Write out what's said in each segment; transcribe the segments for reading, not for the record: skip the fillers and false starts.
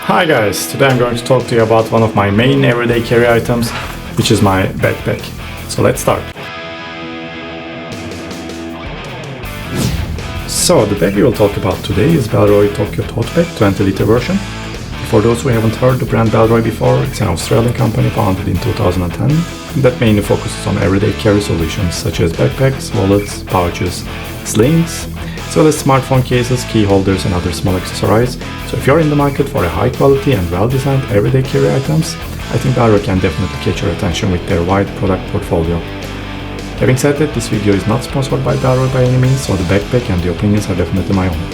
Hi guys, today I'm going to talk to you about one of my main everyday carry items, which is my backpack. So let's start. So the bag we will talk about today is Bellroy Tokyo Totepack 20-liter version. For those who haven't heard the brand Bellroy before, it's an Australian company founded in 2010 that mainly focuses on everyday carry solutions such as backpacks, wallets, pouches, slings, as well as smartphone cases, key holders and other small accessories. So if you're in the market for a high quality and well-designed everyday carry items, I think Bellroy can definitely catch your attention with their wide product portfolio. Having said that, this video is not sponsored by Bellroy by any means, so the backpack and the opinions are definitely my own.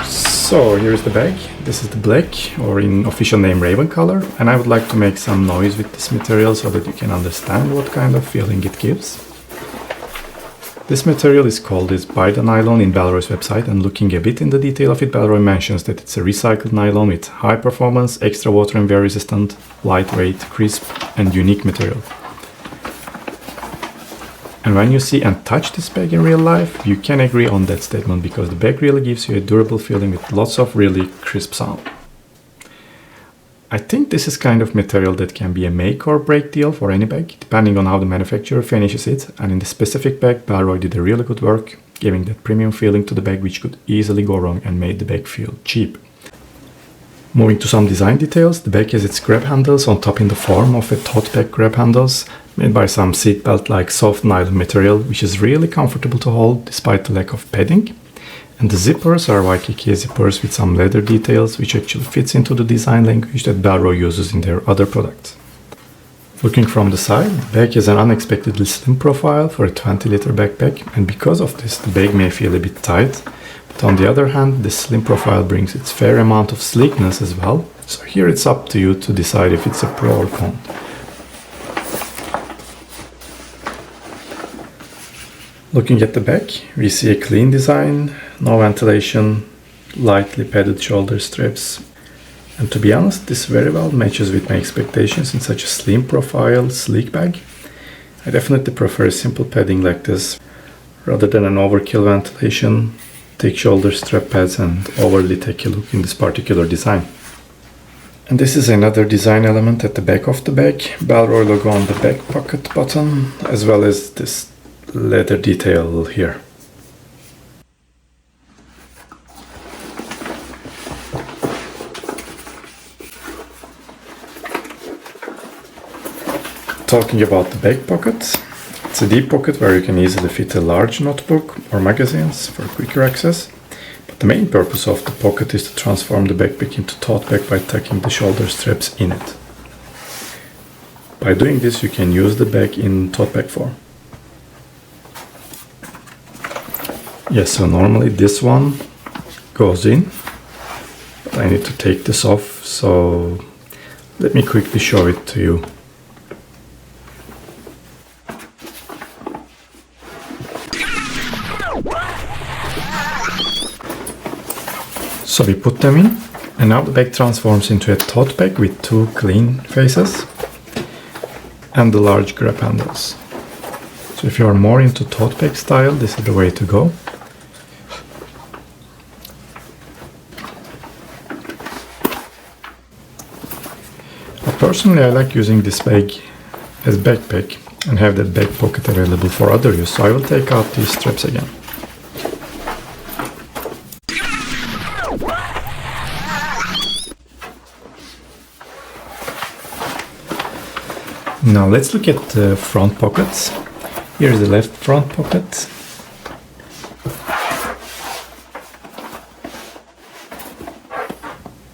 So here is the bag. This is the black, or in official name Raven color, and I would like to make some noise with this material so that you can understand what kind of feeling it gives. This material is called By Nylon in Bellroy's website, and looking a bit in the detail of it, Bellroy mentions that it's a recycled nylon with high performance, extra water and wear resistant, lightweight, crisp and unique material. And when you see and touch this bag in real life, you can agree on that statement because the bag really gives you a durable feeling with lots of really crisp sound. I think this is kind of material that can be a make or break deal for any bag, depending on how the manufacturer finishes it, and in the specific bag, Bellroy did a really good work, giving that premium feeling to the bag which could easily go wrong and made the bag feel cheap. Moving to some design details, the bag has its grab handles on top in the form of a tote bag grab handles, made by some seatbelt-like soft nylon material, which is really comfortable to hold despite the lack of padding. And the zippers are Waikiki zippers with some leather details, which actually fits into the design language that Bellroy uses in their other products. Looking from the side, the bag has an unexpectedly slim profile for a 20-liter backpack, and because of this, the bag may feel a bit tight. But on the other hand, this slim profile brings its fair amount of sleekness as well. So here it's up to you to decide if it's a pro or con. Looking at the back, we see a clean design, no ventilation, lightly padded shoulder straps. And to be honest, this very well matches with my expectations in such a slim profile, sleek bag. I definitely prefer a simple padding like this, rather than an overkill ventilation, thick shoulder strap pads and overly tacky look in this particular design. And this is another design element at the back of the bag, Bellroy logo on the back pocket button, as well as this leather detail here. Talking about the back pocket, it's a deep pocket where you can easily fit a large notebook or magazines for quicker access. But the main purpose of the pocket is to transform the backpack into tote bag by tucking the shoulder straps in it. By doing this, you can use the bag in tote bag form. Yes, so normally this one goes in, but I need to take this off, so let me quickly show it to you. So we put them in, and now the bag transforms into a tote bag with two clean faces and the large grab handles. So if you are more into tote bag style, this is the way to go. Personally, I like using this bag as backpack and have that back pocket available for other use, so I will take out these straps again. Now let's look at the front pockets. Here is the left front pocket.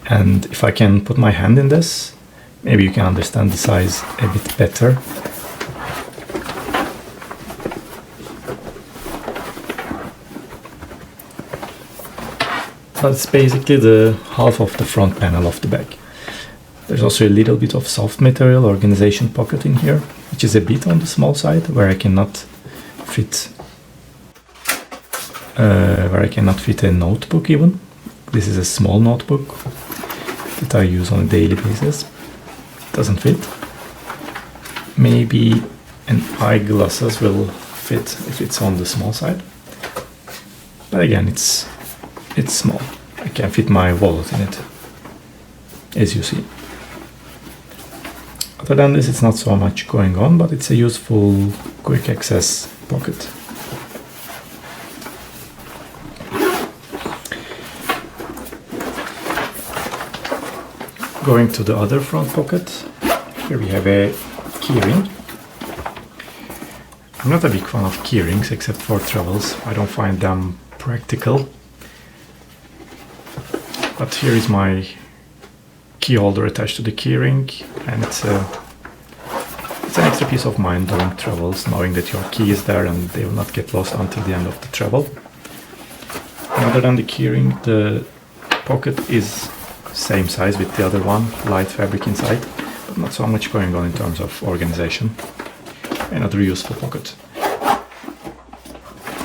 And if I can put my hand in this, maybe you can understand the size a bit better. That's basically the half of the front panel of the bag. There's also a little bit of soft material organization pocket in here, which is a bit on the small side, where I cannot fit a notebook even. This is a small notebook that I use on a daily basis. Doesn't fit. Maybe an eyeglasses will fit if it's on the small side. But again, it's small. I can fit my wallet in it, as you see. Other than this, it's not so much going on, but it's a useful quick access pocket. Going to the other front pocket, here we have a keyring. I'm not a big fan of keyrings except for travels. I don't find them practical. But here is my key holder attached to the keyring, and it's an extra peace of mind during travels, knowing that your key is there and they will not get lost until the end of the travel. And other than the keyring, the pocket is same size with the other one, light fabric inside, but not so much going on in terms of organization. Another useful pocket.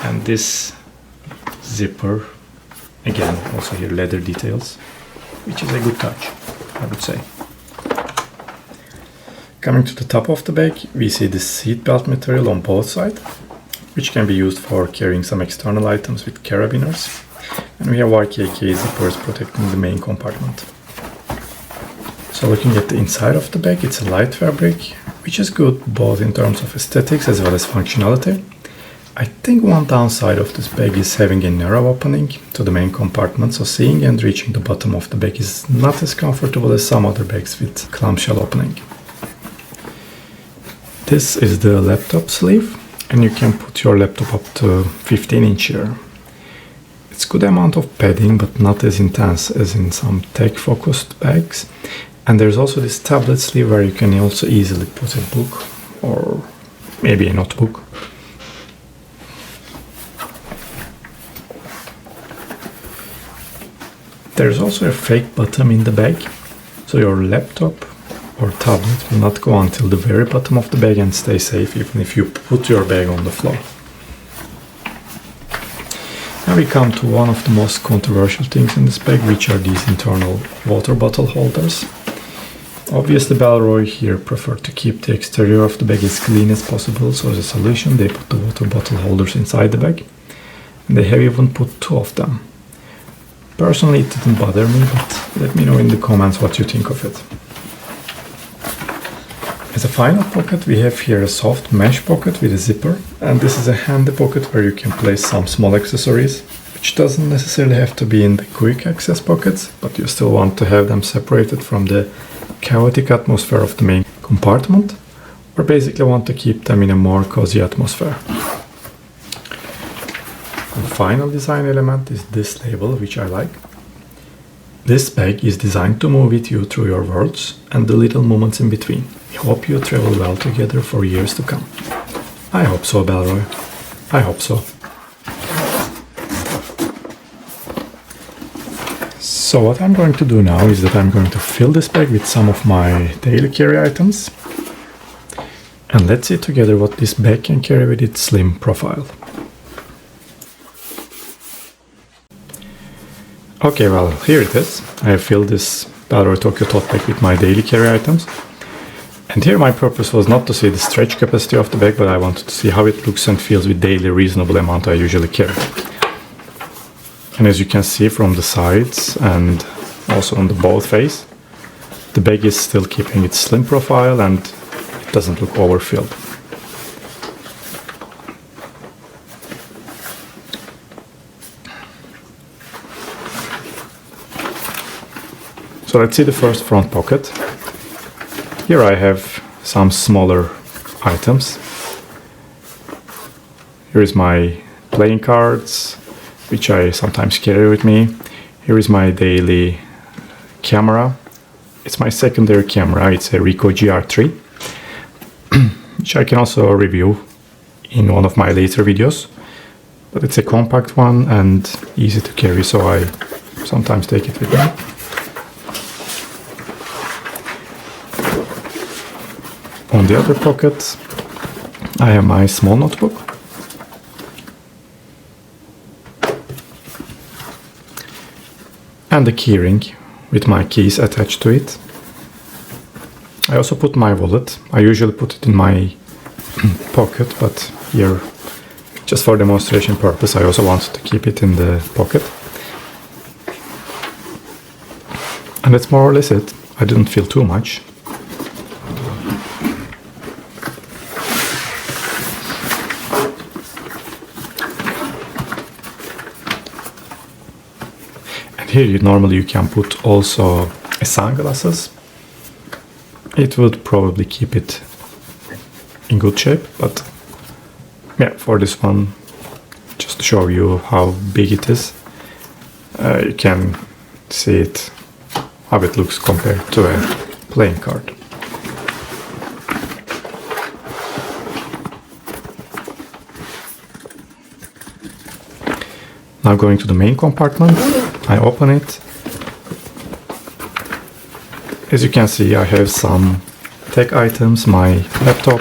And this zipper, again, also here leather details, which is a good touch, I would say. Coming to the top of the bag, we see the seat belt material on both sides, which can be used for carrying some external items with carabiners. And we have YKK zippers protecting the main compartment. So looking at the inside of the bag, it's a light fabric, which is good both in terms of aesthetics as well as functionality. I think one downside of this bag is having a narrow opening to the main compartment, so seeing and reaching the bottom of the bag is not as comfortable as some other bags with clamshell opening. This is the laptop sleeve, and you can put your laptop up to 15-inch here. It's good amount of padding, but not as intense as in some tech-focused bags. And there's also this tablet sleeve where you can also easily put a book or maybe a notebook. There's also a fake bottom in the bag, so your laptop or tablet will not go until the very bottom of the bag and stay safe even if you put your bag on the floor. Now we come to one of the most controversial things in this bag, which are these internal water bottle holders. Obviously Bellroy here preferred to keep the exterior of the bag as clean as possible, so as a solution they put the water bottle holders inside the bag, and they have even put 2 of them. Personally it didn't bother me, but let me know in the comments what you think of it. As a final pocket, we have here a soft mesh pocket with a zipper, and this is a handy pocket where you can place some small accessories, which doesn't necessarily have to be in the quick access pockets, but you still want to have them separated from the chaotic atmosphere of the main compartment, or basically want to keep them in a more cozy atmosphere. The final design element is this label, which I like. This bag is designed to move with you through your worlds and the little moments in between. We hope you travel well together for years to come. I hope so, Bellroy. I hope so. So what I'm going to do now is that I'm going to fill this bag with some of my daily carry items. And let's see together what this bag can carry with its slim profile. Okay, well, here it is. I have filled this Bellroy Tokyo Totepack with my daily carry items. And here my purpose was not to see the stretch capacity of the bag, but I wanted to see how it looks and feels with daily reasonable amount I usually carry. And as you can see from the sides and also on the both face, the bag is still keeping its slim profile and it doesn't look overfilled. So let's see the first front pocket. Here I have some smaller items. Here is my playing cards, which I sometimes carry with me. Here is my daily camera. It's my secondary camera. It's a Ricoh GR3, which I can also review in one of my later videos. But it's a compact one and easy to carry, so I sometimes take it with me. On the other pocket, I have my small notebook. And the keyring with my keys attached to it. I also put my wallet. I usually put it in my pocket, but here Just for demonstration purpose, I also wanted to keep it in the pocket. And that's more or less it. I didn't feel too much. And here normally you can put also sunglasses. It would probably keep it in good shape, but yeah, for this one, just to show you how big it is, you can see it, how it looks compared to a playing card. Now going to the main compartment, I open it. As you can see, I have some tech items, my laptop,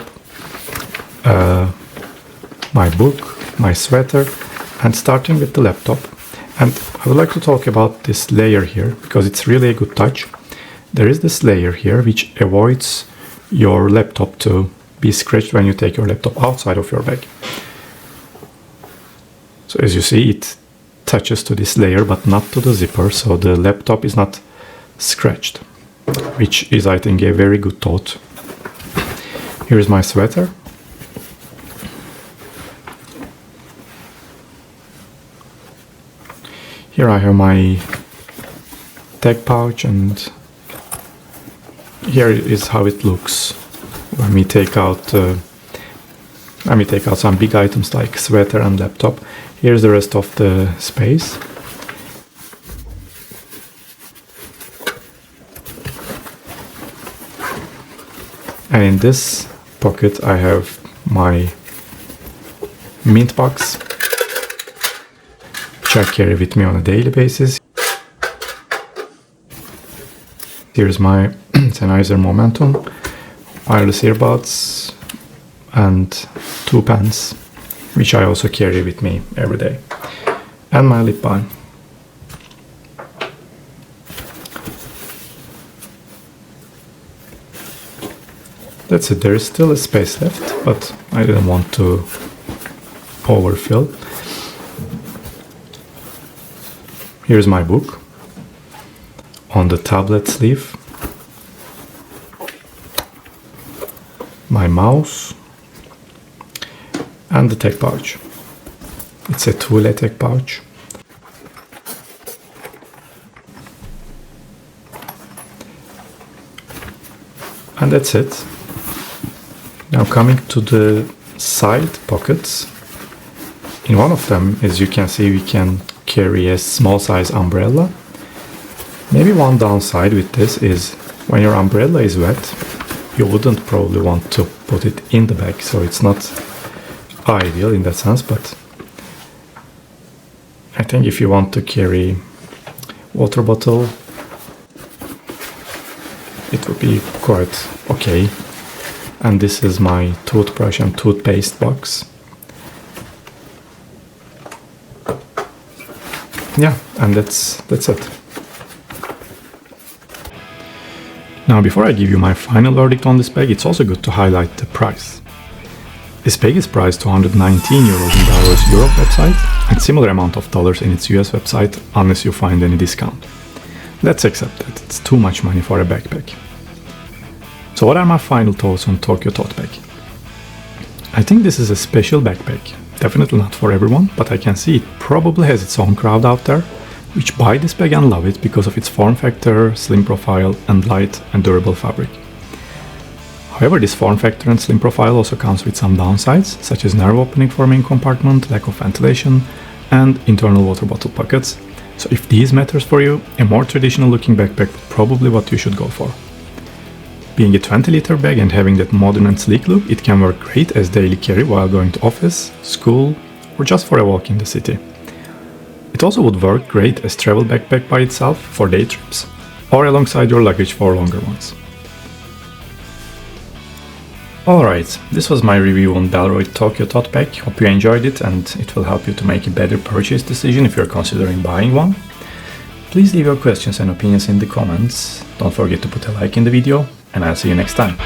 my book, my sweater, and starting with the laptop. And I would like to talk about this layer here because it's really a good touch. There is this layer here which avoids your laptop to be scratched when you take your laptop outside of your bag. So as you see, it touches to this layer but not to the zipper, so the laptop is not scratched, which is, I think, a very good thought. Here is my sweater. Here I have my tag pouch, and here is how it looks when we take out some big items like sweater and laptop. Here's the rest of the space. And in this pocket I have my mint box, which I carry with me on a daily basis. Here's my Sennheiser Momentum, wireless earbuds, and 2 pens, which I also carry with me every day, and my lip balm. That's it. There is still a space left, but I didn't want to overfill. Here's my book on the tablet sleeve, my mouse, and the tech pouch. It's a two-way tech pouch. And that's it. Now coming to the side pockets. In one of them, as you can see, we can carry a small size umbrella. Maybe one downside with this is when your umbrella is wet, you wouldn't probably want to put it in the bag, so it's not ideal in that sense, but I think if you want to carry water bottle, it would be quite okay. And this is my toothbrush and toothpaste box. Yeah, and that's it. Now, before I give you my final verdict on this bag, it's also good to highlight the price. This bag is priced to €119 in Bellroy's Europe website and similar amount of dollars in its US website, unless you find any discount. Let's accept that it's too much money for a backpack. So what are my final thoughts on Tokyo Totepack? I think this is a special backpack. Definitely not for everyone, but I can see it probably has its own crowd out there, which buy this bag and love it because of its form factor, slim profile, and light and durable fabric. However, this form factor and slim profile also comes with some downsides, such as narrow opening for main compartment, lack of ventilation, and internal water bottle pockets. So if these matters for you, a more traditional looking backpack is probably what you should go for. Being a 20-liter bag and having that modern and sleek look, it can work great as daily carry while going to office, school, or just for a walk in the city. It also would work great as travel backpack by itself for day trips, or alongside your luggage for longer ones. Alright, this was my review on Bellroy Tokyo Totepack. Hope you enjoyed it and it will help you to make a better purchase decision if you're considering buying one. Please leave your questions and opinions in the comments. Don't forget to put a like in the video, and I'll see you next time.